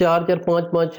4 5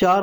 4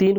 3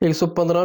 115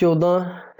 14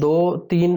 2-3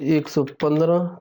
115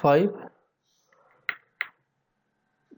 5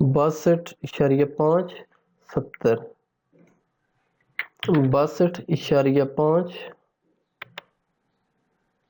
62.5 70 62.5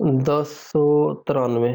1093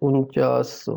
4900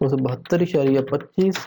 272.25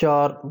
4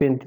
35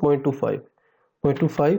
0.25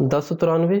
1093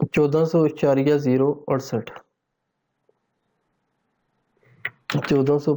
1400.068 1400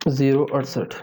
0.68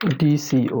DCO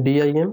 DIM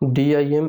DIM,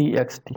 TXT.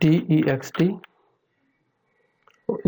TEXT.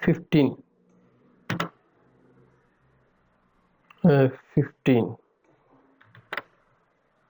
15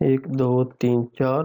1 1 2 3 4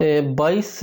22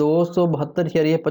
272.25